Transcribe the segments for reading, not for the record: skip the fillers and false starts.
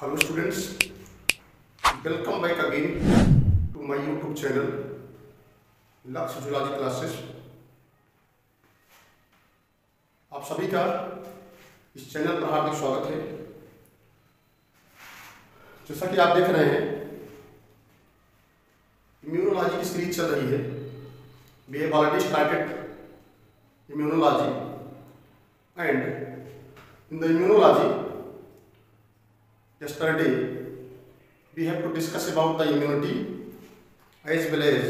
Hello students, welcome back again to my YouTube channel लक्ष्य zoology classes. आप सभी का इस चैनल पर हार्दिक स्वागत है। जैसा कि आप देख रहे हैं, इम्यूनोलॉजी की सीरीज चल रही है। We have already started immunology, and in the immunology yesterday we have to discuss about the immunity as well as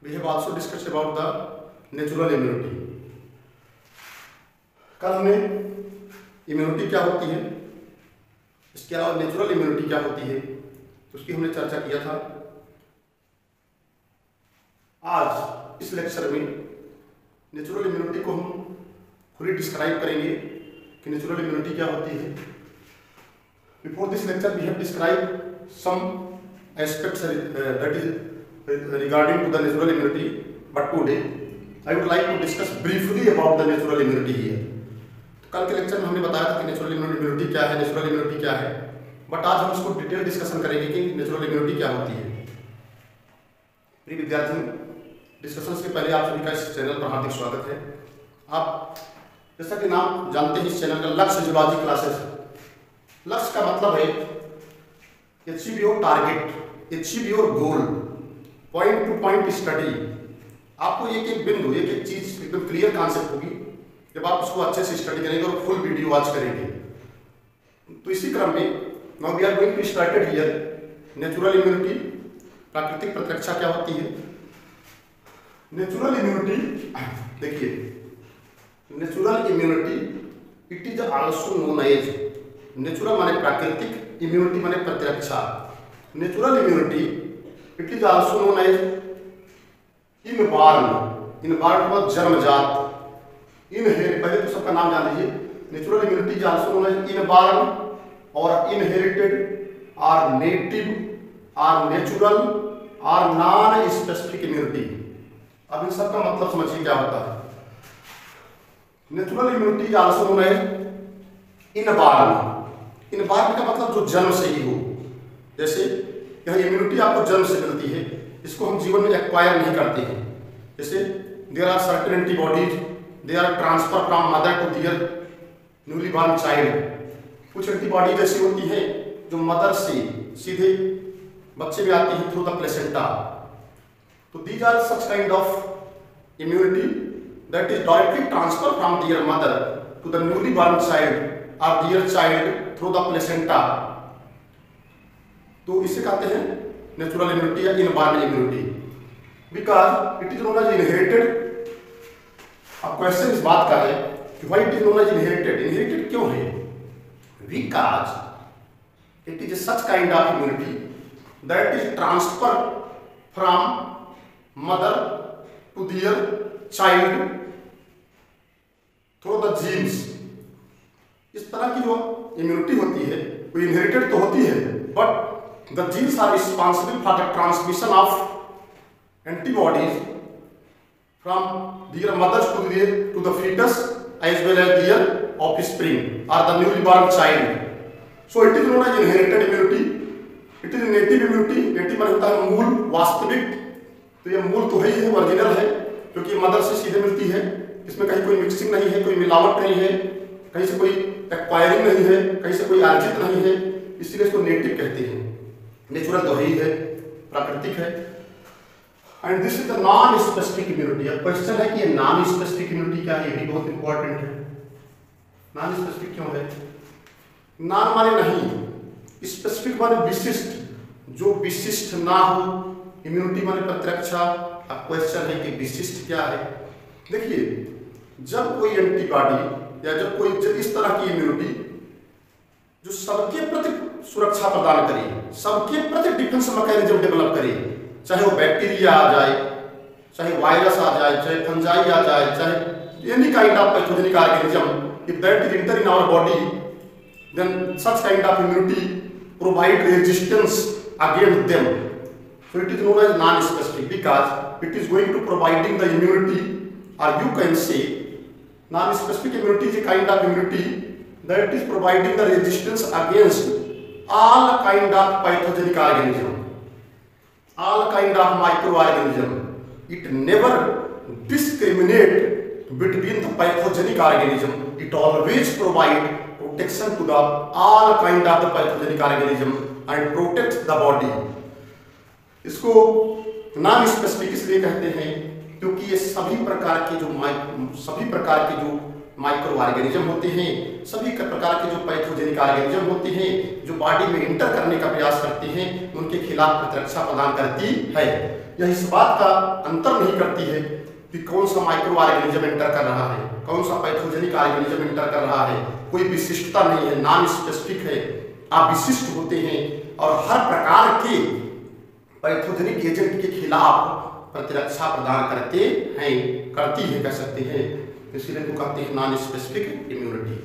we have also discussed about the natural immunity। कल हमने इम्यूनिटी क्या होती है, इसके अलावा नेचुरल इम्यूनिटी क्या होती है, उसकी हमने चर्चा किया था। आज इस लेक्चर में नेचुरल इम्यूनिटी को हम पूरी डिस्क्राइब करेंगे कि नेचुरल इम्यूनिटी क्या होती है। Before this lecture we have describe some aspects that is regarding to the natural immunity, but today I would like to discuss briefly about the natural immunity here. कल के lecture में हमने बताया था कि नेचुरल इम्यूनिटी क्या है, natural immunity क्या है, बट आज हम इसको डिटेल डिस्कशन करेंगे कि नेचुरल इम्यूनिटी क्या होती है। प्रिय विद्यार्थियों, डिस्कशन से पहले आप सभी का इस चैनल पर हार्दिक स्वागत है। आप जैसा कि नाम जानते हैं, इस चैनल का लक्ष्य जूलॉजी क्लासेस है। लक्ष्य का मतलब है achieve your target, achieve your goal, point two point study. आपको एक एक बिंदु, एक एक चीज एकदम क्लियर कॉन्सेप्ट होगी जब आप उसको अच्छे से स्टडी करेंगे और फुल वीडियो वॉच करेंगे। तो इसी क्रम में now we are going to started here natural immunity. प्राकृतिक प्रतिरक्षा क्या होती है? नेचुरल इम्यूनिटी, देखिए, natural immunity it is also known as, natural माने प्राकृतिक, इम्यूनिटी माने प्रतिरक्षा। Natural immunity it is also known as inborn, inborn मतलब जन्मजात, इनहेरिटेड। पहले तो सबका नाम जान लीजिए। Natural immunity is also known as inborn और इनहेरिटेड और नेटिव और नेचुरल और नॉन स्पेसिफिक इम्यूनिटी। अब इन सबका मतलब समझिए क्या होता है। Natural immunity is also known as inborn. Inborn का मतलब जो जन्म से ही हो। जैसे यह इम्यूनिटी आपको जन्म से मिलती है, इसको हम जीवन में एक्वायर नहीं करते हैं। जैसे there are certain antibodies, they are transfer from mother to their newly born child. कुछ एंटीबॉडी जैसी होती है जो मदर से सीधे बच्चे में आती है थ्रू द प्लेसेंटा। तो these are such kind of immunity that is directly transfer from their mother to the newly born child और their child through the placenta. तो इसे कहते हैं नेचुरल इम्यूनिटी या inborn immunity, because it is known as inherited. अब question इस बात का है कि why it is known as inherited. Inherited क्यों है? Because it is such kind of immunity that is transfer from mother to their child through the genes. इस तरह की जो इम्यूनिटी होती है वो इनहेरिटेड तो होती है, but the genes are responsible for the transmission of antibodies from their mothers to the foetus as well as their offspring और the newly born child. So it is known as inherited immunity. It is native immunity. Native मतलब होता है मूल, वास्तविक। तो ये मूल तो ही है, ओरिजिनल है, क्योंकि मदर से सीधे मिलती है। इसमें कहीं कोई मिक्सिंग नहीं है, कोई मिलावट नहीं है, कहीं से कोई एक्वायरिंग नहीं है, कहीं से कोई अर्जित नहीं है, इसीलिए इसको नेटिव कहते हैं। नेचुरल तो ही है, प्राकृतिक है। And this is the non specific immunity. अब क्वेश्चन है कि ये नॉन स्पेसिफिक इम्यूनिटी क्या है? ये भी बहुत इंपॉर्टेंट है। नॉन स्पेसिफिक क्यों है? नॉन माने नहीं, स्पेसिफिक माने विशिष्ट, जो विशिष्ट ना हो। इम्यूनिटी माने प्रतिरक्षा। अब क्वेश्चन है कि विशिष्ट क्या है? देखिए, जब कोई एंटीबॉडी या जब कोई इस तरह की इम्यूनिटी जो सबके प्रति सुरक्षा प्रदान करे, सबके प्रति डिफेंस मैकेनिज्म डेवलप करे, चाहे वो बैक्टीरिया आ जाए, चाहे वायरस आ जाए, चाहे फंजाई आ जाए, चाहे any kind of pathogenic organism, if that is enter in our body, then such kind of immunity provide resistance against them. So it is known as non-specific because it is going to providing the immunity, or you can say non-specific immunity is a kind of immunity that is providing the resistance against all kind of pathogenic organism, all kind of microorganism. It never discriminate between the pathogenic organism. It always provide protection to the all kind of the pathogenic organism and protect the body. इसको non specific इसलिए कहते हैं क्योंकि ये सभी प्रकार के जो माइक्रो ऑर्गेनिज्म होते हैं, सभी प्रकार के जो पैथोजेनिक ऑर्गेनिज्म होते हैं जो बॉडी में इंटर करने का प्रयास करते हैं, उनके खिलाफ प्रतिरक्षा प्रदान करती है। यह इस बात का अंतर नहीं करती है कि कौन सा माइक्रो ऑर्गेनिज्म इंटर कर रहा है, कौन सा पैथोजेनिक ऑर्गेनिज्म इंटर कर रहा है। कोई विशिष्टता नहीं है, नॉन स्पेसिफिक है, अविशिष्ट होते हैं और हर प्रकार के पैथोजेनिक एजेंट के खिलाफ प्रतिरक्षा प्रदान करती है कह सकते हैं। इसीलिए तो कहते हैं non specific immunity.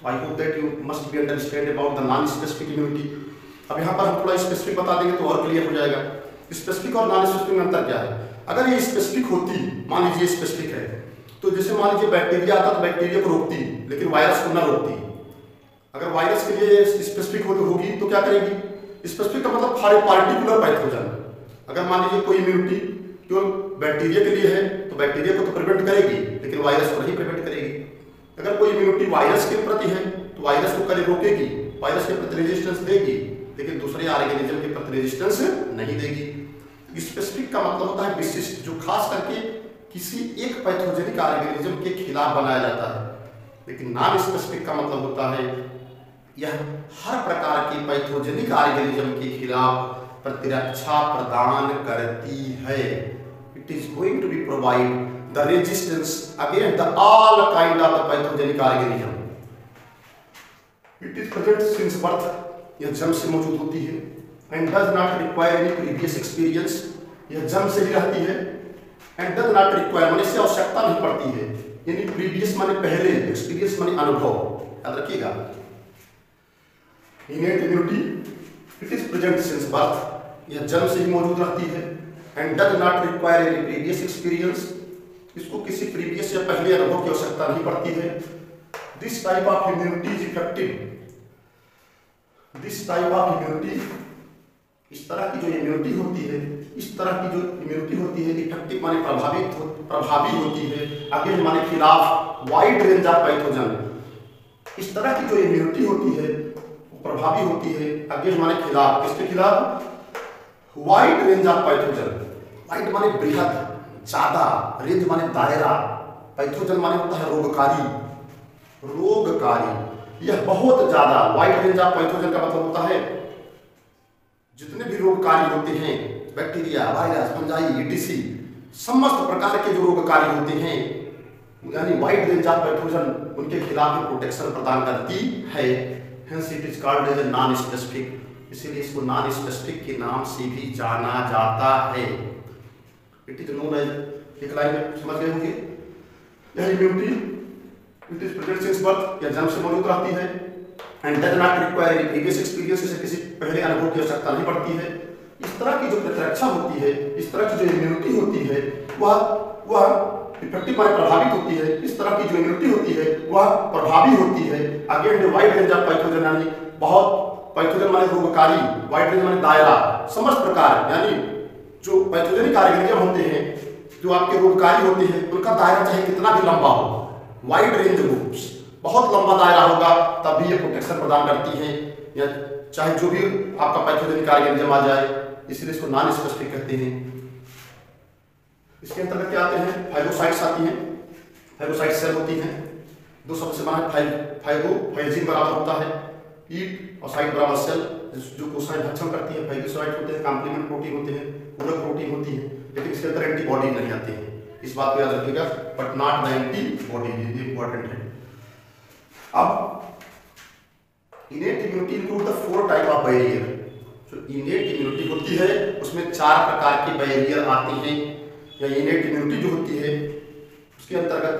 I hope that you must be understand about the non specific immunity. अब यहाँ पर हम थोड़ा स्पेसिफिक बता देंगे तो और क्लियर हो जाएगा। स्पेसिफिक और नॉन स्पेसिफिक में अंतर क्या है। अगर ये स्पेसिफिक होती, मान लीजिए स्पेसिफिक है, तो जैसे मान लीजिए बैक्टीरिया आता तो बैक्टीरिया को रोकती लेकिन वायरस को न रोकती। अगर वायरस के लिए स्पेसिफिक होगी तो क्या करेगी। स्पेसिफिक का मतलब पार्टिकुलर पैथोजन। अगर मान लीजिए कोई इम्यूनिटी केवल बैक्टीरिया के लिए है तो बैक्टीरिया को तो प्रिवेंट करेगी लेकिन वायरस को नहीं प्रिवेंट करेगी। अगर कोई इम्यूनिटी वायरस के प्रति है तो वायरस को कभी रोकेगी, वायरस के प्रति रेजिस्टेंस देगी लेकिन दूसरे ऑर्गेनिज्म के प्रति रेजिस्टेंस नहीं देगी। स्पेसिफिक का मतलब होता है विशिष्ट, जो खास करके किसी एक पैथोजेनिक ऑर्गेनिज्म के खिलाफ बनाया जाता है। लेकिन नॉन स्पेसिफिक का मतलब होता है यह हर प्रकार के पैथोजेनिक ऑर्गेनिज्म के खिलाफ प्रतिरक्षा प्रदान करती है। It is going to be provide the resistance against the all kind of the pathogenic organism. It is present since birth, यह जन्म से मौजूद होती है and does not require any previous experience, यह जन्म से ही रहती है and does not require माने इससे आवश्यकता नहीं पड़ती है, यानी previous माने पहले, experience माने अनुभव, याद रखिएगा। Innate immunity, it is present since birth, यह जन्म से ही मौजूद रहती है and does not require any previous experience, इसको किसी प्रीवियस या पहले अनुभव की आवश्यकता नहीं पड़ती है। This type of immunity is effective, this type of immunity, इस तरह की जो इम्यूनिटी होती है, इस तरह की जो इम्यूनिटी होती है इफेक्टिव माने प्रभावी होती है अगेंस्ट माने खिलाफ वाइड रेंज ऑफ पैथोजन। इस तरह की जो इम्यूनिटी होती है प्रभावी होती है अगेंस्ट माने खिलाफ, किसके खिलाफ, wide range of pathogen. Wide माने बृहद, ज्यादा, रेंज माने दायरा, पैथोजन माने होता है रोगकारी। यह बहुत ज्यादा, वाइड रेंज ऑफ पैथोजन का मतलब होता है जितने भी रोगकारी होते हैं, बैक्टीरिया, वायरस, फंजाई, ईटीसी, समस्त प्रकार के जो रोगकारी होते हैं, यानी वाइड रेंज ऑफ पैथोजन, उनके खिलाफ प्रोटेक्शन प्रदान करती है। Hence it is called as non specific, इसीलिए इसको नॉन स्पेसिफिक के नाम से भी जाना जाता है। इट इज नोन एज, एक लाइन में समझ गए होंगे, यह immunity it is present since birth, यह जन्म से मौजूद रहती है and does not require any previous experience, इसे किसी पहले अनुभव की आवश्यकता नहीं पड़ती है। इस तरह की जो प्रतिरक्षा होती है, इस तरह की जो इम्यूनिटी होती है वह इफेक्टिव माने प्रभावित होती है। इस तरह की जो इम्यूनिटी होती है वह प्रभावी होती है against wide range of pathogen, यानी बहुत पैथोजन माने रोगकारी, वाइड रेंज माने दायरा, समस्त प्रकार, यानी जो पैथोजेनिक ऑर्गेनिज्म होते हैं जो आपके रोगकारी होते हैं उनका दायरा चाहे कितना भी लंबा हो, वाइड रेंज ग्रुप्स, बहुत लंबा दायरा होगा तब भी ये प्रोटेक्शन प्रदान करती है, या चाहे जो भी आपका पैथोजेनिक ऑर्गेनिज्म आ जाए, इसलिए इसको नॉन स्पेसिफिक कहते हैं। इसके अंतर्गत क्या आते हैं, फाइगोसाइट्स आती हैं, फाइगोसाइट सेल होती हैं, दो शब्द से बना है, फाइगो फाइजिन बराबर होता है ईट और साइट बराबर सेल, जो कोशिकाएं भक्षण करती है। फाइगोसाइट होते हैं, कॉम्प्लीमेंट प्रोटीन होते हैं, पूरक प्रोटीन होती है, लेकिन इसके अंदर एंटीबॉडी नहीं आते हैं, इस बात को याद रखिएगा, बट नॉट द एंटीबॉडी, ये इंपॉर्टेंट है। अब innate immunity include the 4 type of barrier. जो इनेट इम्यूनिटी होती है उसमें 4 प्रकार के बैरियर आते हैं, या इनेट इम्यूनिटी जो होती है उसके अंतर्गत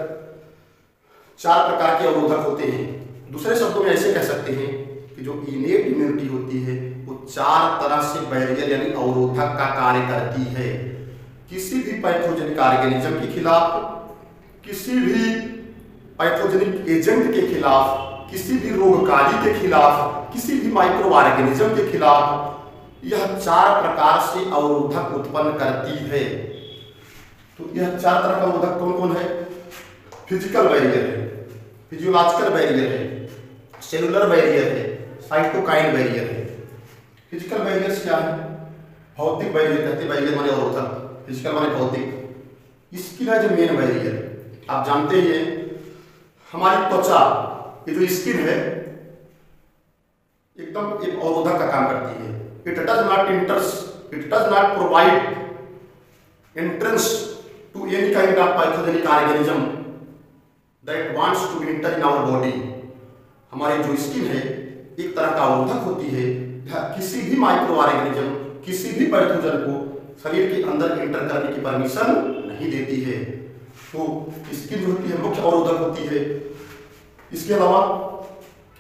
4 प्रकार के अवरोधक होते हैं। दूसरे शब्दों में ऐसे कह सकते हैं कि जो इनेट इम्यूनिटी होती है वो 4 तरह से बैरियर यानी अवरोधक का कार्य करती है। किसी भी पैथोजेनिक ऑर्गेनिज्म के खिलाफ, किसी भी पैथोजेनिक एजेंट के खिलाफ, किसी भी रोगकारी के खिलाफ, किसी भी माइक्रो ऑर्गेनिज्म के खिलाफ यह 4 प्रकार से अवरोधक उत्पन्न करती है। तो यह 4 तरह का अवरोधक कौन कौन है? फिजिकल बैरियर है, फिजियोलॉजिकल बैरियर है, सेलुलर बैरियर है, साइटोकाइन बैरियर है। फिजिकल बैरियर्स क्या है? भौतिक बैरियर कहते हैं, बैरियर माने अवरोधक, फिजिकल माने भौतिक। स्किन है जो मेन बैरियर। आप जानते हैं हमारी त्वचा, ये जो स्किन है एकदम एक अवरोधक का काम करती है। It does not provide entrance to any kind of pathogenic organism that wants to enter in our body. हमारी जो स्किन है एक तरह का अवरोधक होती है, किसी भी माइक्रो ऑर्गेनिज्म, किसी भी पैथोजन को शरीर के अंदर एंटर करने की परमिशन नहीं देती है। तो स्किन जो होती है मुख्य अवरोधक होती है। इसके अलावा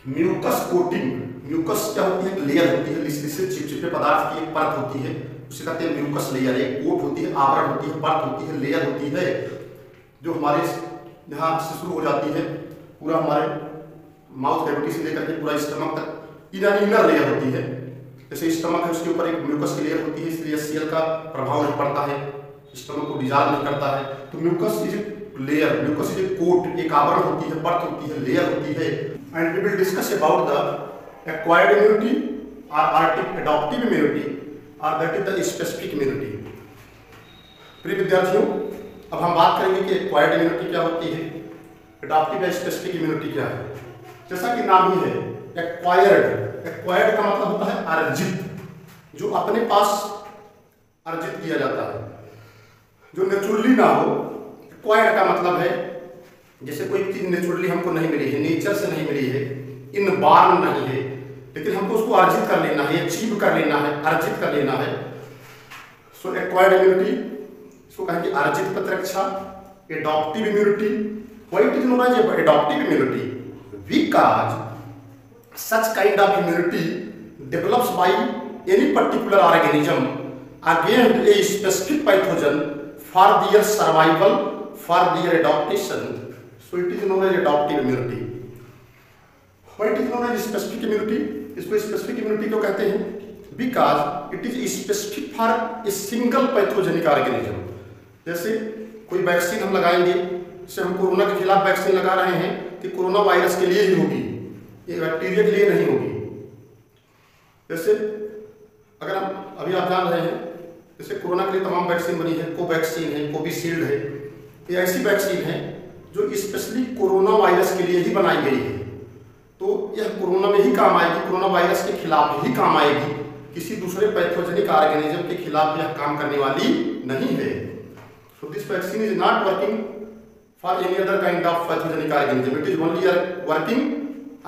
म्यूकस कोटिंग, म्यूकस क्या होती है? एक लेयर होती है, जिससे चिपचिपे पदार्थ की एक परत होती है, उसे कहते हैं म्यूकस लेयर। एक कोट होती है, आवरण होती है, परत होती है, लेयर होती है, जो हमारे यहाँ से शुरू हो जाती है, पूरा हमारे माउथ कैविटी से लेकर के पूरा स्टमक तक इनर लेयर होती है। जैसे स्टमक है उसके ऊपर एक म्यूकस की लेयर होती है, इसलिए सेल का प्रभाव नहीं पड़ता है, स्टमक को डिजॉल्व नहीं करता है। तो mucus is a layer, mucus is a coat, एक आवरण होती है, परत होती है, लेयर होती है। And we will discuss about the acquired immunity और एडॉप्टिव इम्यूनिटी और that is the specific immunity. प्रिय विद्यार्थियों, अब हम बात करेंगे कि एक्वायर्ड इम्यूनिटी क्या होती है, एडॉप्टिव या स्पेसिफिक इम्यूनिटी क्या है। जैसा कि नाम ही है एक्वायर्ड, एक्वायर्ड का मतलब होता है अर्जित, जो अपने पास अर्जित किया जाता है, जो नेचुरली ना हो। एक्वायर्ड का मतलब है जैसे कोई चीज नेचुरली हमको नहीं मिली है, नेचर से नहीं मिली है, इनबॉर्न नहीं है, लेकिन हमको उसको अर्जित कर लेना है, अचीव कर लेना है, अर्जित कर लेना है। सो एक्वायर्ड इम्यूनिटी, इसको कहेंगे अर्जित प्रतिरक्षा। Adaptive immunity, why it is known as adaptive immunity? Because such kind of immunity develops by any particular organism against a specific pathogen for their survival, for their adaptation. So it is known as adaptive immunity. Why it is known as specific immunity? इसको specific immunity क्यों कहते हैं? Because it is specific for a single pathogenic organism. जैसे कोई vaccine हम लगाएंगे, जैसे हम कोरोना के खिलाफ वैक्सीन लगा रहे हैं कि कोरोना वायरस के लिए ही होगी, ये बैक्टीरिया के लिए नहीं होगी। जैसे अगर हम अभी आप जान रहे हैं, जैसे कोरोना के लिए तमाम वैक्सीन बनी है, कोवैक्सीन है, कोविशील्ड है, ये ऐसी वैक्सीन है जो स्पेशली कोरोना वायरस के लिए ही बनाई गई है। तो यह कोरोना में ही काम आएगी, कोरोना वायरस के खिलाफ ही काम आएगी, किसी दूसरे पैथोजेनिक ऑर्गेनिज्म के खिलाफ यह काम करने वाली नहीं है। So this vaccine is not working for any other kind of pathogenic organism, it is only working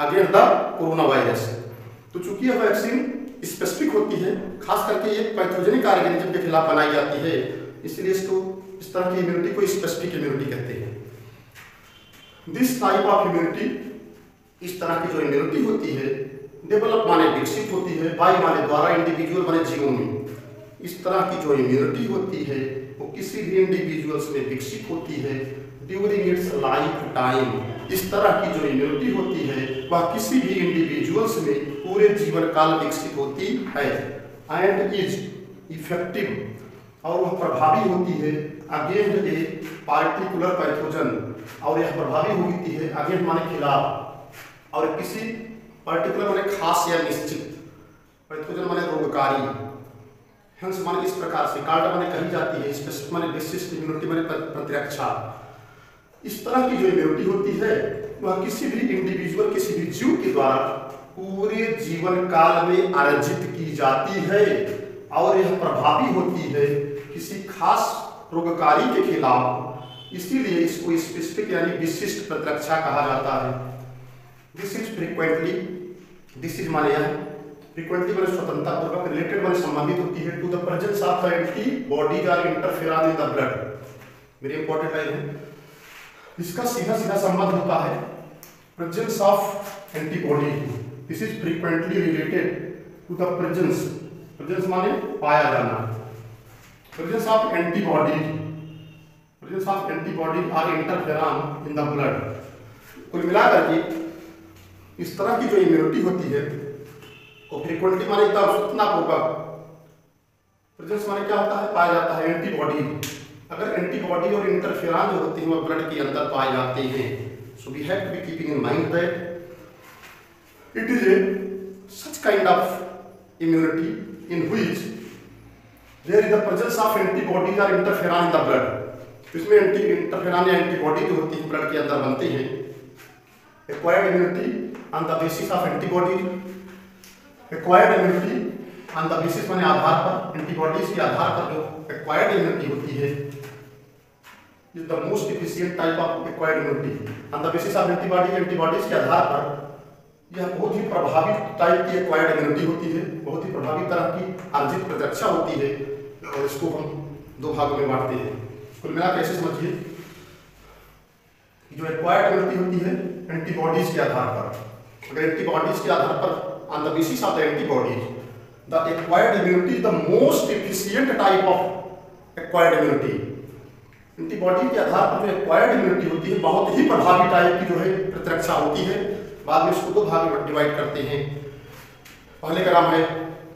against the coronavirus। तो चूंकि यह वैक्सीन स्पेसिफिक होती है, खास करके ये पैथोजेनिक ऑर्गेनिज्म के खिलाफ बनाई जाती है, इसलिए इसको इस तरह की इम्यूनिटी को स्पेसिफिक इम्यूनिटी कहते हैं। दिस टाइप ऑफ इम्यूनिटी, इस तरह की जो इम्यूनिटी होती है, डेवलप माने विकसित होती है, बाई माने द्वारा, इंडिविजुअल माने जीवों में। इस तरह की जो इम्यूनिटी होती है वो किसी भी इंडिविजुअल्स में विकसित होती है ड्यूरिंग इट्स लाइफ टाइम। इस तरह की जो इम्यूनिटी होती है वह किसी भी इंडिविजुअल्स में पूरे जीवन काल विकसित होती है एंड इज इफेक्टिव, और वह प्रभावी होती है अगेंस्ट ए पार्टिकुलर पैथोजन, और यह प्रभावी होती है अगेंस्ट माने खिलाफ, और किसी पर्टिकुलर माने खास या निश्चित, पैथोजन माने रोगकारी, हंस माने इस प्रकार से, कार्ड माने कही जाती है, स्पेसिफिक माने विशिष्ट, इम्यूनिटी माने प्रतिरक्षा। इस तरह की जो इम्यूनिटी होती है वह किसी भी इंडिविजुअल, किसी भी जीव के द्वारा पूरे जीवन काल में अर्जित की जाती है, और यह प्रभावी होती है किसी खास रोगकारी के खिलाफ, इसीलिए इसको स्पेसिफिक यानी विशिष्ट प्रतिरक्षा कहा जाता है। This is frequently, this is माने यह फ्रीक्वेंटली माने स्वतंत्रता पूर्वक, रिलेटेड माने संबंधित होती है to the presence of antibodies और interferon in the blood. Very important line है, इसका सीधा सीधा संबंध होता है presence of antibody. This is frequently related to the presence, presence माने पाया जाना, presence of antibody, presence of antibody और इंटरफेरॉन इन द ब्लड। कुल मिलाकर के इस तरह की जो इम्यूनिटी होती है और फ्रीक्वेंटली माने एकदम सूचनापूर्वक, प्रेजेंस माने क्या होता है, पाया जाता है एंटीबॉडी। अगर एंटीबॉडी और इंटरफेरॉन जो होते हैं वो ब्लड के अंदर पाए जाते हैं, so we have to be keeping in mind that it is a such kind of immunity in which there is the presence of antibodies और इंटरफेरॉन इन द ब्लड। इसमें इंटरफेरॉन या एंटीबॉडी जो होती है ब्लड के अंदर बनते हैं। Acquired immunity on the basis of antibodies, acquired immunity on the basis माने आधार पर, एंटीबॉडीज के आधार पर जो एक्वायर्ड इम्यूनिटी होती है is the most efficient type of acquired immunity on the basis of antibodies. Antibodies के आधार पर यह बहुत ही प्रभावी टाइप की एक्वायर्ड इम्यूनिटी होती है, बहुत ही प्रभावी तरह की अर्जित प्रतिरक्षा होती है। और इसको हम दो भागों में बांटते हैं। कुल मिलाकर ऐसे समझिए, जो एक्वायर्ड इम्यूनिटी होती है एंटीबॉडीज के आधार पर, अगर एंटीबॉडीज के आधार पर on the basis of the antibodies, the acquired immunity the most efficient type of acquired immunity. Antibody के आधार पर जो एक्वायर्ड इम्यूनिटी होती है बहुत ही प्रभावी टाइप की जो है प्रतिरक्षा होती है। बाद में इसको दो भाग में डिवाइड करते हैं। पहले का नाम है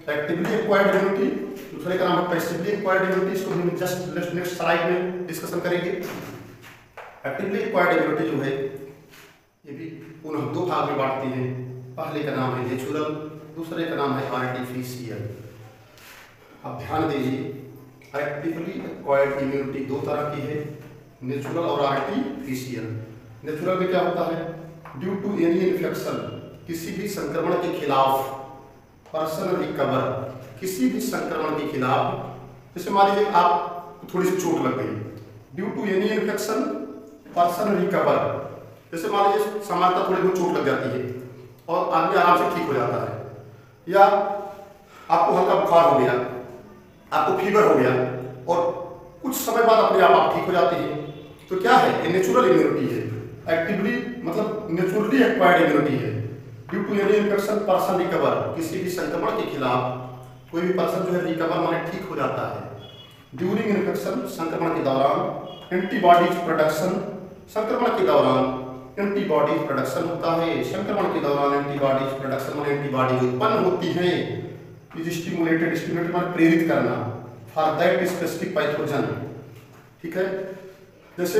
एक्टिवली एक्वायर्ड इम्यूनिटी, दूसरे का नाम है पैसिवली एक्वायर्ड इम्यूनिटी। इसको हम जस्ट नेक्स्ट स्लाइड में डिस्कशन करेंगे। एक्टिवली एक्वायर्ड इम्यूनिटी जो है ये भी पुनः दो भाग में बांटते हैं। पहले का नाम है नेचुरल, दूसरे का नाम है आर्टिफिशियल। अब ध्यान दीजिए, एक्टिवली एक्वायर्ड इम्यूनिटी दो तरह की है, नेचुरल और आर्टिफिशियल। नेचुरल में क्या होता है, ड्यू टू एनी इन्फेक्शन, किसी भी संक्रमण के खिलाफ, पर्सन रिकवर, किसी भी संक्रमण के खिलाफ। जैसे मान लीजिए आप थोड़ी सी चोट लग गई, due to any infection person recover. जैसे मान लीजिए सामान्यतः थोड़ी बहुत चोट लग जाती है और आदमी आराम से ठीक हो जाता है, या आपको हल्का बुखार हो गया, आपको फीवर हो गया और कुछ समय बाद अपने आप ठीक हो जाते हैं। तो क्या है, ये नेचुरल इम्यूनिटी है। एक्टिवली मतलब नेचुरली एक्वायर्ड इम्यूनिटी है। Due to any infection person recover, किसी भी संक्रमण के खिलाफ कोई भी पर्सन जो है रिकवर माने ठीक हो जाता है। ड्यूरिंग इन्फेक्शन, संक्रमण के दौरान। एंटीबॉडीज प्रोडक्शन, संक्रमण के दौरान एंटीबॉडीज प्रोडक्शन होता है। संक्रमण के दौरान एंटीबॉडीज प्रोडक्शन माने एंटीबॉडीज उत्पन्न होती हैं। इज स्टिमुलेटेड, स्टिमुलेटेड माने प्रेरित करना, फॉर दैट स्पेसिफिक पैथोजन। ठीक है, जैसे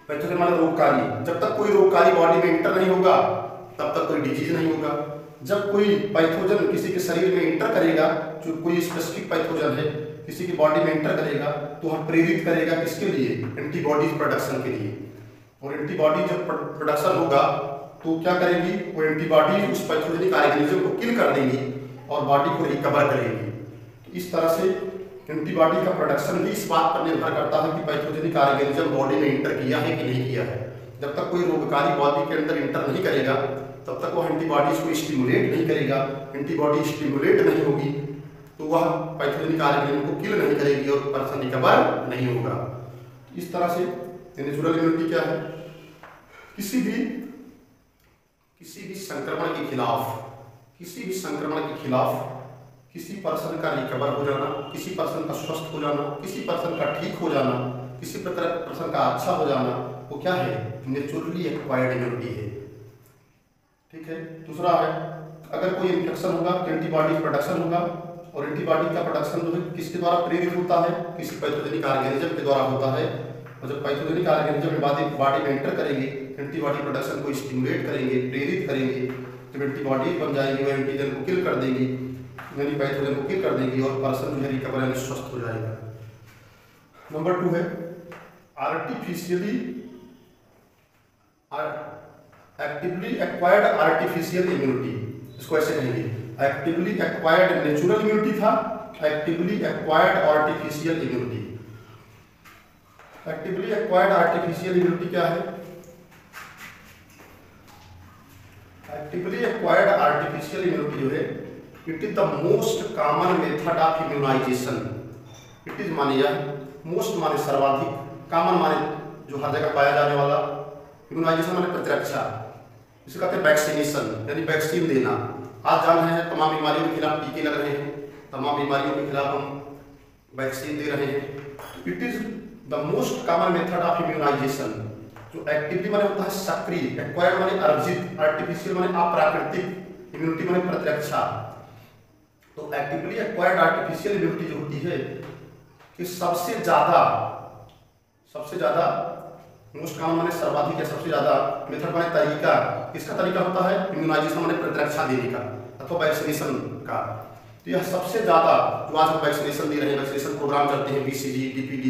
पैथोजन माने रोगकारी। जब तक कोई रोगकारी बॉडी में इंटर नहीं होगा तब तक कोई डिजीज नहीं होगा। जब कोई पैथोजन किसी के शरीर में इंटर करेगा, जो कोई स्पेसिफिक पैथोजन है किसी की बॉडी में इंटर करेगा, तो वह प्रेरित करेगा किसके लिए, एंटीबॉडीज प्रोडक्शन के लिए। और एंटीबॉडी जब प्रोडक्शन होगा तो क्या करेगी, वो एंटीबॉडी उस पैथोजेनिक ऑर्गेनिज्म को किल कर देंगी और बॉडी को रिकवर करेगी। तो इस तरह से एंटीबॉडी का प्रोडक्शन भी इस बात पर निर्भर करता है कि पैथोजेनिक ऑर्गेनिज्म बॉडी में इंटर किया है कि नहीं किया है। जब तक कोई रोगकारी बॉडी के अंदर इंटर नहीं करेगा तब तक वह एंटीबॉडीज को स्टिमुलेट नहीं करेगा। एंटीबॉडी स्टिमुलेट नहीं होगी तो वह पैथोजेनिक ऑर्गेनिज्म को किल नहीं करेगी और पर्सन रिकवर नहीं होगा। इस तरह से नेचुरल इम्यूनिटी क्या है, किसी भी संक्रमण के खिलाफ, किसी भी संक्रमण के खिलाफ किसी पर्सन का रिकवर हो जाना, किसी पर्सन का स्वस्थ हो जाना, किसी पर्सन का ठीक हो जाना, किसी पर्सन का अच्छा हो जाना, वो क्या है, नेचुरली एक्वायर्ड इम्यूनिटी है। ठीक है, दूसरा है अगर कोई इन्फेक्शन होगा तो एंटीबॉडी प्रोडक्शन होगा और एंटीबॉडी का प्रोडक्शन जो है किसके द्वारा प्रेरित होता है, किसी पैथोजेनिक ऑर्गेनिज्म के द्वारा होता है। और जब पैथोजेनिक ऑर्गेनिज्म बॉडी में एंटर करेंगे, एंटीबॉडी प्रोडक्शन को स्टिमुलेट करेंगे, प्रेरित करेंगे, जब एंटीबॉडी बन जाएंगी वो एंटीजन को किल कर देंगी, यानी पैथोजन को किल कर देंगी और पर्सन जो है रिकवर यानी स्वस्थ हो जाएगा। नंबर 2 है artificially actively acquired artificial immunity. इसको ऐसे कहेंगे, एक्टिवली एक्वायर्ड नेचुरल इम्यूनिटी था, actively acquired artificial immunity. Actively acquired artificial immunity क्या है, एक्टिवली एक्वायर्ड आर्टिफिशियल इम्यूनिटी जो है it is the most common method of immunization. It is माने यह मोस्ट माने सर्वाधिक, कॉमन माने जो हर जगह पाया जाने वाला, इम्यूनाइजेशन माने प्रतिरक्षा, इसे कहते हैं वैक्सीनेशन यानी वैक्सीन देना। आज जान रहे हैं तमाम बीमारियों के खिलाफ टीके लग रहे हैं, तमाम बीमारियों के खिलाफ हम वैक्सीन दे रहे हैं। It is the most common method of immunization. जो एक्टिवली माने होता है सक्रिय, एक्वायर्ड माने अर्जित, आर्टिफिशियल माने अप्राकृतिक, इम्यूनिटी माने प्रतिरक्षा। तो एक्टिवली एक्वायर्ड आर्टिफिशियल इम्यूनिटी जो होती है कि सबसे ज्यादा मोस्ट कॉमन माने सर्वाधिक या सबसे ज्यादा मेथड माने तरीका किसका तरीका होता है? इम्यूनाइजेशन माने प्रतिरक्षा देने का अथवा वैक्सीनेशन का। तो यह सबसे ज्यादा जो आज हम वैक्सीनेशन दे रहे हैं, वैक्सीनेशन प्रोग्राम चलते हैं, BCG, DPD,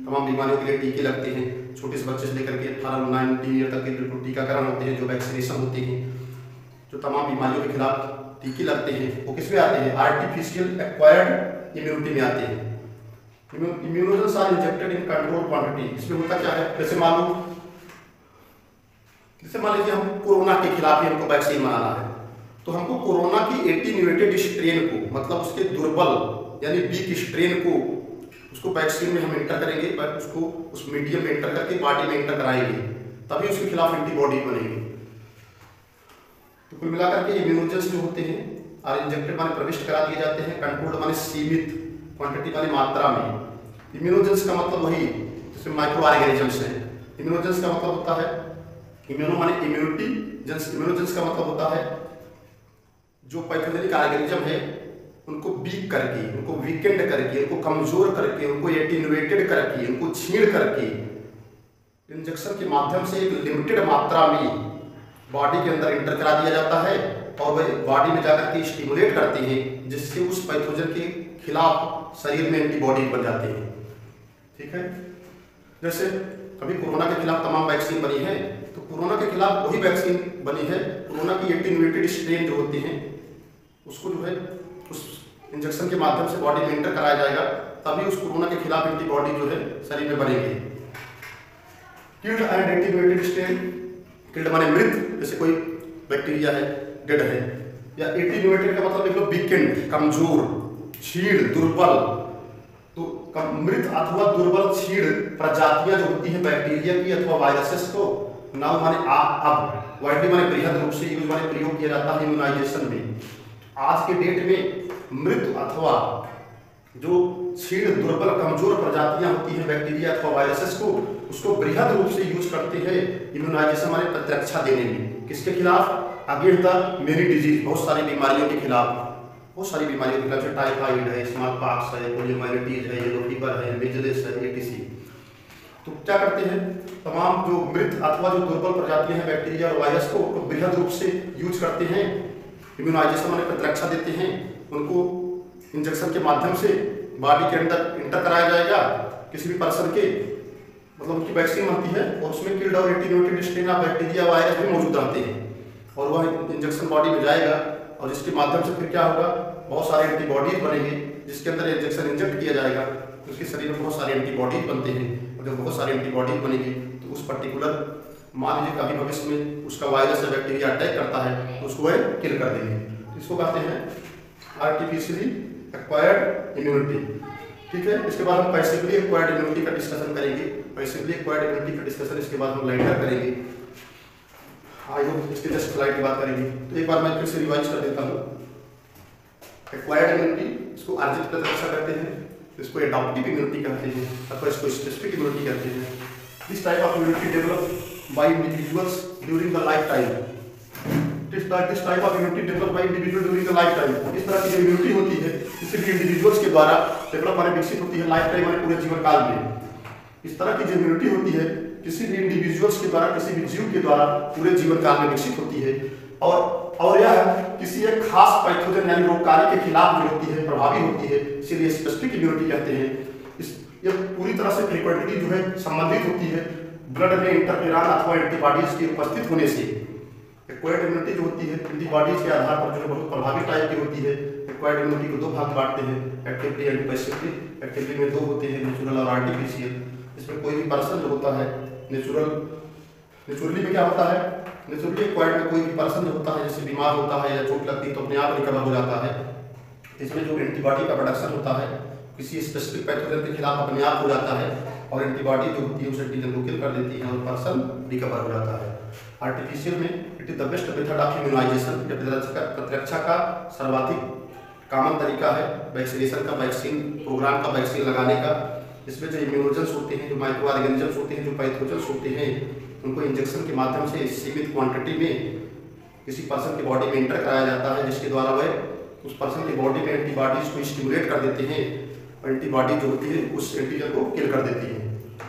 तमाम बीमारियों के लिए टीके लगते हैं, छोटे से बच्चे से लेकर के 18-19 ईयर तक के बिल्कुल टीकाकरण होते हैं, जो वैक्सीनेशन होते हैं, जो तमाम बीमारियों के खिलाफ टीके लगते हैं, वो किसमें आते हैं? आर्टिफिशियल एक्वायर्ड इम्यूनिटी में आते हैं। Immunogens are injected in control quantity. इसमें होता क्या है? जैसे मान लीजिए हम कोरोना के खिलाफ ही हमको वैक्सीन बनाना है, तो हमको कोरोना की एटीन्यूएटेड स्ट्रेन को, मतलब उसके दुर्बल यानी वीक स्ट्रेन को, उसको वैक्सीन में हम एंटर करेंगे, उसको उस मीडियम में एंटर करके बॉडी में एंटर कराएंगे, तभी उसके खिलाफ एंटीबॉडी बनेगी। तो कुल मिलाकर के इम्यूनोजेंस जो होते हैं आर इंजेक्टेड माने प्रविष्ट करा दिए जाते हैं, कंट्रोल्ड माने सीमित, क्वांटिटी वाली मात्रा में। इम्यूनोजेंस का मतलब वही जिसमें माइक्रो ऑर्गेनिजम्स हैं। इम्यूनोजेंस का मतलब होता है इम्यूनो माने इम्यूनिटी, इम्यूनोजेंस का मतलब होता है जो पैथोजेनिक ऑर्गेनिज्म है उनको वीक करके, उनको वीकेंड करके, उनको कमजोर करके, उनको एटीन्यूएटेड करके, उनको छीड़ करके इंजेक्शन के माध्यम से एक लिमिटेड मात्रा में बॉडी के अंदर इंटर करा दिया जाता है और वह बॉडी में जाकर के स्टिमुलेट करते हैं, जिससे उस पैथोजन के खिलाफ शरीर में एंटीबॉडी बन जाते हैं। ठीक है, जैसे अभी कोरोना के खिलाफ तमाम वैक्सीन बनी है, तो कोरोना के खिलाफ वही वैक्सीन बनी है। कोरोना की एटीन्यूएटेड स्ट्रेन जो होती है उसको जो है उस इंजेक्शन के माध्यम से बॉडी में एंटर कराया जाएगा, तभी उस कोरोना के खिलाफ एंटीबॉडी जो है शरीर में बनेगी। Killed and attenuated strain, killed माने मृत, जैसे कोई बैक्टीरिया है डेड है, या एटीन्यूएटेड का मतलब देख लो वीकेंड, कमजोर, छीड़, दुर्बल। तो मृत अथवा दुर्बल छीड़ प्रजातियां जो होती हैं बैक्टीरिया की अथवा वायरसेस को नाउ माने अब वाइडली माने बृहद रूप से यूज माने प्रयोग किया जाता है इम्यूनाइजेशन में। आज के डेट में मृत अथवा जो छीड़, दुर्बल, कमजोर प्रजातियां होती हैं बैक्टीरिया अथवा वायरसेस को, उसको बृहद रूप से यूज करते हैं इम्यूनाइजेशन माने प्रतिरक्षा देने में। किसके खिलाफ? अगेंस्ट द मेनी डिजीज, बहुत सारी बीमारियों के खिलाफ, बहुत सारी बीमारियों के खिलाफ, टाइफाइड है, स्मॉल पॉक्स है, पोलियोमाइलिटीज है, येलो फीवर है, मिजल्स है, etc। तो क्या करते हैं? तमाम जो मृत अथवा जो दुर्बल प्रजातियां हैं बैक्टीरिया और वायरस को बृहद रूप से यूज करते हैं, इम्यूनाइजेशन माने प्रतिरक्षा देते हैं, उनको इंजेक्शन के माध्यम से बॉडी के अंदर इंटर कराया जाएगा किसी भी पर्सन के, मतलब उनकी वैक्सीन बनती है और उसमें किल्ड और attenuated strain of bacteria virus भी मौजूद रहते हैं, और वह इंजेक्शन बॉडी में जाएगा और जिसके माध्यम से फिर क्या होगा? बहुत सारे एंटीबॉडीज बनेंगे, जिसके अंदर इंजेक्शन इंजेक्ट किया जाएगा, उसके शरीर में बहुत सारे एंटीबॉडीज बनते हैं, और जब बहुत सारे एंटीबॉडीज बनेंगे तो उस पर्टिकुलर, मान लीजिए कभी भविष्य में उसका वायरस या बैक्टीरिया अटैक करता है तो उसको वह किल कर देंगे। तो इसको कहते हैं आर्टिफिशियली एक्वायर्ड इम्यूनिटी। ठीक है, इसके बाद हम पैसिवली एक्वायर्ड इम्यूनिटी का डिस्कशन करेंगे। पैसिवली एक्वायर्ड इम्यूनिटी का डिस्कशन इसके बाद हम लाइटर करेंगे। आई होप इसके जस्ट स्लाइड की बात करेंगे। तो एक बार मैं फिर से रिवाइज कर देता हूँ। एक्वायर्ड इम्यूनिटी, इसको अर्जित प्रतिरक्षा कहते हैं, इसको एडॉप्टिव इम्यूनिटी कहते हैं अथवा इसको स्पेसिफिक इम्यूनिटी कहते हैं। This type of immunity develop by individuals during the life time. This type of immunity develop by individual during the life time. इस तरह की जो इम्यूनिटी होती है किसी भी इंडिविजुअल्स के द्वारा डेवलप माने विकसित होती है लाइफ टाइम माने पूरे जीवन काल में। इस तरह की जो इम्यूनिटी होती है किसी भी इंडिविजुअल्स के द्वारा, किसी भी जीव के द्वारा पूरे जीवन काल में विकसित होती है, और यह किसी एक खास पैथोजन यानी रोगकारी के खिलाफ जो होती है, प्रभावी होती है, इसीलिए स्पेसिफिक इम्यूनिटी कहते हैं। यह पूरी तरह से फ्रीक्वेंटली जो है संबंधित होती है ब्लड में इंटरफेरॉन अथवा एंटीबॉडीज के उपस्थित होने से। एक्वायर्ड इम्यूनिटी जो होती है एंटीबॉडीज के आधार पर जो है बहुत प्रभावी टाइप की होती है। एक्वायर्ड इम्यूनिटी को दो भाग बांटते हैं, एक्टिवली एंड पैसिवली। एक्टिवली में दो होते हैं, नेचुरल और आर्टिफिशियल। इसमें कोई भी पर्सन जो होता है नेचुरली में क्या होता है? नेचुरली एक्वायर्ड में कोई भी पर्सन जो होता है, जैसे बीमार होता है या चोट लगती है तो अपने आप रिकवर हो जाता है। इसमें जो एंटीबॉडी का प्रोडक्शन होता है किसी स्पेसिफिक पैथोजन के खिलाफ अपने आप हो जाता है, और एंटीबॉडी जो होती है उस एंटीजन को किल कर देती है और पर्सन रिकवर हो जाता है। आर्टिफिशियल में it is the best method of immunization. प्रतिरक्षा का सर्वाधिक कॉमन तरीका है वैक्सीनेशन का, वैक्सीन प्रोग्राम का, वैक्सीन लगाने का। इसमें जो इम्यूनोजेंस होते हैं, जो माइक्रो ऑर्गेनिजम्स होते हैं, जो पैथोजेंस होते हैं, उनको इंजेक्शन के माध्यम से सीमित क्वांटिटी में किसी पर्सन की बॉडी में इंटर कराया जाता है, जिसके द्वारा वह उस पर्सन की बॉडी में एंटीबॉडीज को स्टिमुलेट कर देते हैं, एंटीबॉडी जो होती है उस एंटीजन को किल कर देती है।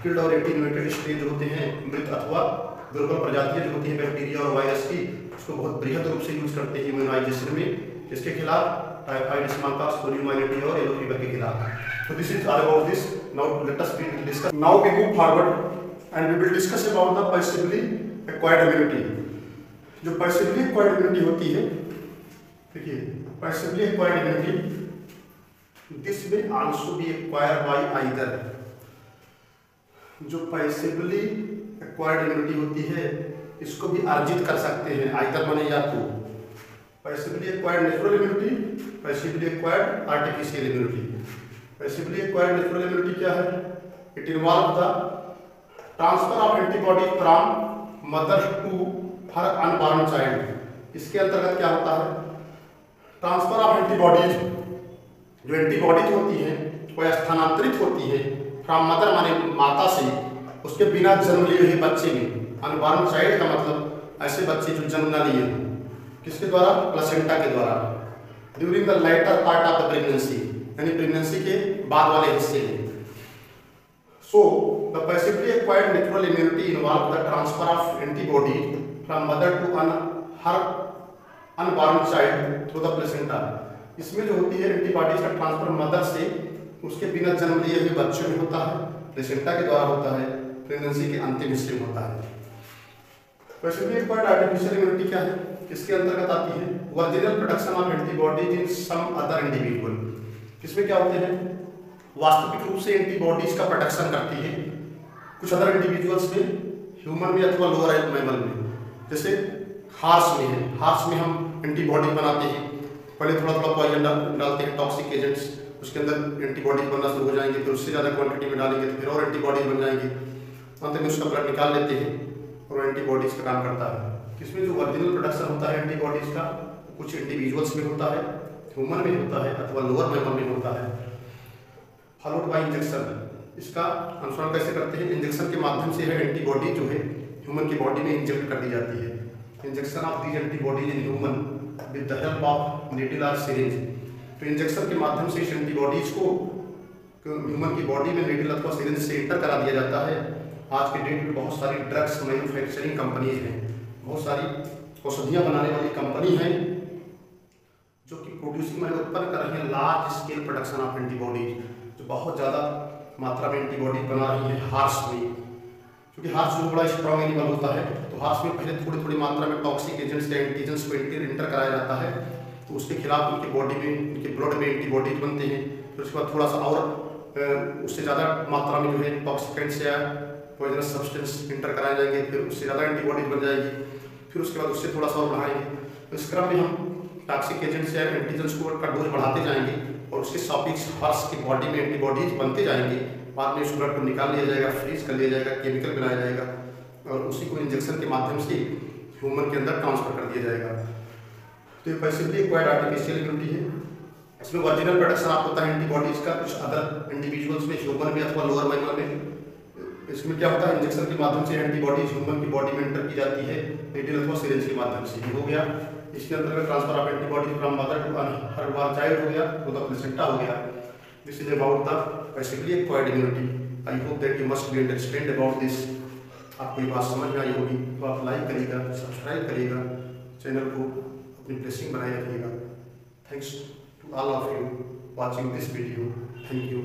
किल्ड और एटीन्यूएटेड स्टेज जो होते हैं मृत अथवा दुर्बल प्रजातियां जो होती हैं बैक्टीरिया और वायरस की, उसको बहुत बृहद रूप से यूज करते हैं इम्यूनाइजेशन में। इसके खिलाफ टाइफाइड, स्मॉलपॉक्स, पोलियोमाइलिटी और येलो फीवर के खिलाफ। तो this is all about this. Now let us discuss. Now we move forward and we will discuss about the passively acquired immunity. जो पैसिवली एक्वायर्ड इम्यूनिटी होती है, देखिए passively acquired immunity this may also be acquired by either। जो passively acquired immunity होती है इसको भी अर्जित कर सकते हैं, आइदर माने या तो passively acquired natural immunity, passively acquired artificial immunity. Passively acquired natural immunity क्या है? It involve the transfer of antibody from mother to her unborn child. इसके अंतर्गत क्या होता है? ट्रांसफर ऑफ एंटीबॉडीज, जो एंटीबॉडीज होती हैं वो स्थानांतरित होती है फ्रॉम मदर माने माता से, उसके बिना जन्म लिए हुए बच्चे में। अनबॉर्न चाइल्ड का मतलब ऐसे बच्चे जो जन्म न लिए हों। किसके द्वारा? प्लेसेंटा के द्वारा। During the later part of the pregnancy, यानी प्रेगनेंसी के बाद वाले हिस्से में। So the passively acquired natural immunity involve the transfer of antibody from mother to her unborn child through the placenta. इसमें जो होती है एंटीबॉडीज का ट्रांसफर मदर से उसके बिना जन्म लिए हुए बच्चों में होता है, प्लेसेंटा के द्वारा होता है, प्रेगनेंसी के अंतिम हिस्से में होता है। पैसिवली एक्वायर्ड आर्टिफिशियल इम्यूनिटी क्या है? इसके अंतर्गत आती है original production of antibodies in some other individual. इसमें क्या होते हैं? वास्तविक रूप से एंटीबॉडीज का प्रोडक्शन करती है कुछ अदर इंडिविजुअल्स में, ह्यूमन में अथवा लोअर मैमल में। जैसे हार्स में है, हार्स में हम एंटीबॉडी बनाते हैं, पहले थोड़ा थोड़ा पॉइजन डालते हैं, टॉक्सिक एजेंट्स, उसके अंदर एंटीबॉडीज बनना शुरू हो जाएंगे, फिर उससे ज़्यादा क्वांटिटी में डालेंगे तो फिर और एंटीबॉडीज बन जाएंगी, अंत में उसका ब्लड निकाल लेते हैं और एंटीबॉडीज का काम करता है। इसमें जो ओरिजिनल प्रोडक्शन होता है एंटीबॉडीज का कुछ इंडिविजुअल्स में होता है, ह्यूमन में होता है अथवा लोअर मैमल में होता है। Followed by injection. इसका अनुसरण कैसे करते हैं? इंजेक्शन के माध्यम से है एंटीबॉडी जो है ह्यूमन की बॉडी में इंजेक्ट कर दी जाती है। Injection of these antibodies in human with the help of needle और सिरिंज। तो इंजेक्शन के माध्यम से इस एंटीबॉडीज को ह्यूमन की बॉडी में नीडल अथवा सिरिंज से इंटर करा दिया जाता है। आज के डेट में बहुत सारी ड्रग्स मैन्युफैक्चरिंग कंपनीज हैं, बहुत सारी औषधियाँ बनाने वाली कंपनी हैं जो कि प्रोड्यूसिंग में उत्पन्न कर रही है large scale production of antibodies, जो बहुत ज़्यादा मात्रा में एंटीबॉडी बना रही है हार्स में। क्योंकि हार्स जो बड़ा स्ट्रॉन्ग एनिमल होता है तो हार्स में पहले थोड़ी थोड़ी मात्रा में टॉक्सिक एजेंट्स या एंटीजेंस को इंटर कराया जाता है, तो उसके खिलाफ उनकी बॉडी में, उनके ब्लड में एंटीबॉडीज बनते हैं। फिर उसके बाद थोड़ा सा और उससे ज़्यादा मात्रा में जो है टॉक्सिकेंट्स या पॉइजनस सब्सटेंस इंटर कराए जाएंगे, फिर उससे ज़्यादा एंटीबॉडीज बन जाएगी, फिर उसके बाद उससे थोड़ा सा और बढ़ाएंगे। तो इस क्रम में हम टॉक्सिक एजेंट्स या एंटीजेंस को का डोज बढ़ाते जाएंगे और उसके सापेक्ष हॉर्स की बॉडी में एंटीबॉडीज बनते जाएंगे। बाद में उस ब्लड को निकाल लिया जाएगा, फ्रीज कर लिया जाएगा, केमिकल बनाया जाएगा और उसी को इंजेक्शन के माध्यम से ह्यूमन के अंदर ट्रांसफर कर दिया जाएगा। तो ये पैसिवली एक्वायर्ड आर्टिफिशियल इम्यूनिटी है। इसमें ओरिजिनल प्रोडक्शन आप होता है एंटीबॉडीज का कुछ अदर इंडिविजुअल्स में, ह्यूमन में अथवा लोअर मैमल में। इसमें क्या होता है? इंजेक्शन के माध्यम से एंटीबॉडीज ह्यूमन की बॉडी में एंटर की जाती है नीडल अथवा सिरिंज के माध्यम से। हो गया इसके अंतर्गत transfer of antibody from mother to her bar child हो गया, तो द प्लेसेंटा हो गया। This is about the passively acquired immunity. I hope that you must be understand about this. आपको ये बात समझ में आई होगी तो आप लाइक करिएगा, सब्सक्राइब करिएगा, चैनल को अपनी ब्लेसिंग बनाए रखिएगा। Thanks to all of you watching this video. Thank you.